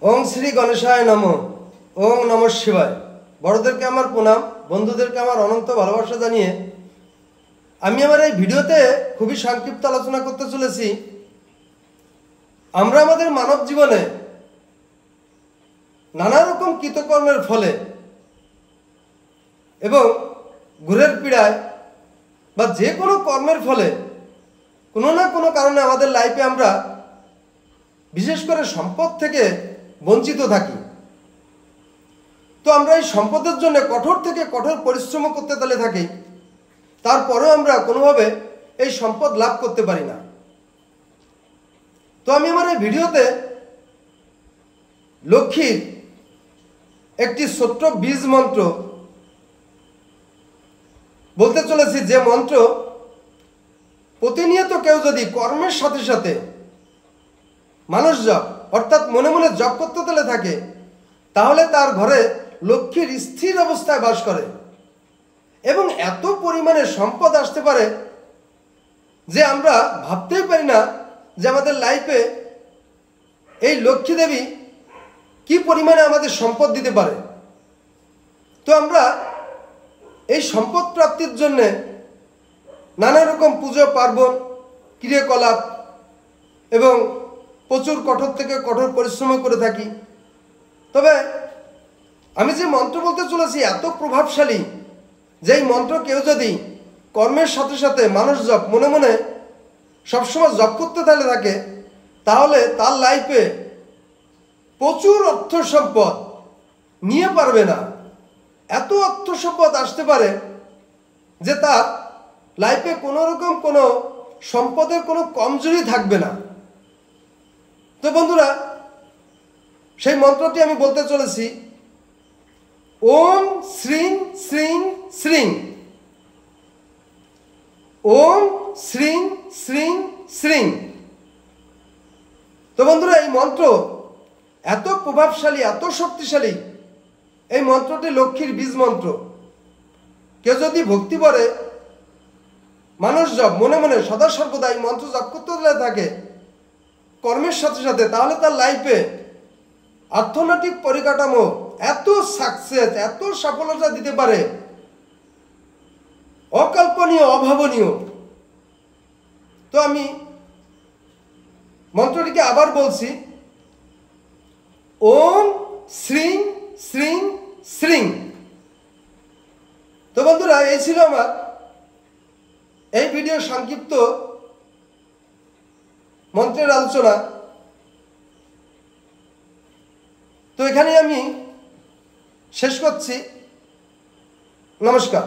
ওং শ্রী গণেশায় নমঃ। ওং নমঃ শিবায়। বড়দেরকে আমার প্রণাম, বন্ধুদেরকে আমার অনন্ত ভালোবাসা জানিয়ে আমি আমার এই ভিডিওতে খুবই সংক্ষিপ্ত আলোচনা করতে চলেছি। আমরা আমাদের মানব জীবনে নানা রকম কৃতকর্মের ফলে এবং ঘুরের পীড়ায় বা যে কোনো কর্মের ফলে কোনো না কোনো কারণে আমাদের লাইফে আমরা বিশেষ করে সম্পদ থেকে বঞ্চিত থাকি। তো আমরা এই সম্পদের জন্য কঠোর থেকে কঠোর পরিশ্রম করতে চলে থাকি, তারপরেও আমরা কোনোভাবে এই সম্পদ লাভ করতে পারি না। তো আমি আমার এই ভিডিওতে লক্ষ্মীর একটি ছোট্ট বীজ মন্ত্র বলতে চলেছি, যে মন্ত্র প্রতিনিয়ত কেউ যদি কর্মের সাথে সাথে মানুষ জপ অর্থাৎ মনে মনে জপ করতে চলে থাকে, তাহলে তার ঘরে লক্ষ্মীর স্থির অবস্থায় বাস করে এবং এত পরিমাণে সম্পদ আসতে পারে যে আমরা ভাবতেই পারি না যে আমাদের লাইফে এই লক্ষ্মী দেবী কি পরিমাণে আমাদের সম্পদ দিতে পারে। তো আমরা এই সম্পদ প্রাপ্তির জন্যে নানা রকম পুজো পার্বণ, ক্রিয়াকলাপ এবং প্রচুর কঠোর থেকে কঠোর পরিশ্রম করে থাকি। তবে আমি যে মন্ত্র বলতে চলেছি এত প্রভাবশালী, যেই মন্ত্র কেউ যদি কর্মের সাথে সাথে মানুষ জপ মনে মনে সবসময় জপ করতে থাকে, তাহলে তার লাইফে প্রচুর অর্থ সম্পদ নিয়ে পারবে না। এত অর্থ সম্পদ আসতে পারে যে তার লাইফে কোনো রকম কোনো সম্পদের কোনো কমজোরি থাকবে না। তো বন্ধুরা, সেই মন্ত্রটি আমি বলতে চলেছি, ওং শ্রীং শ্রীং শ্রীং। ওং শ্রীং শ্রীং শ্রীং। তো বন্ধুরা, এই মন্ত্র এত প্রভাবশালী, এত শক্তিশালী। এই মন্ত্রটি লক্ষ্মীর বীজ মন্ত্র। কেউ যদি ভক্তি করে মানুষ জপ মনে মনে সদা সর্বদা এই মন্ত্র জপ করতে থাকে কর্মের সাথে সাথে, তাহলে তার লাইফে অর্থনৈতিক পরিকাঠামো এত সাকসেস, এত সফলতা দিতে পারে, অকল্পনীয়, অভাবনীয়। তো আমি মন্ত্রটিকে আবার বলছি, ওং শ্রীং শ্রীং শ্রীং। তো বন্ধুরা, এই ছিল আমার এই ভিডিও সংক্ষিপ্ত মন্ত্রের আলোচনা। তো এখানে আমি শেষ করছি। নমস্কার।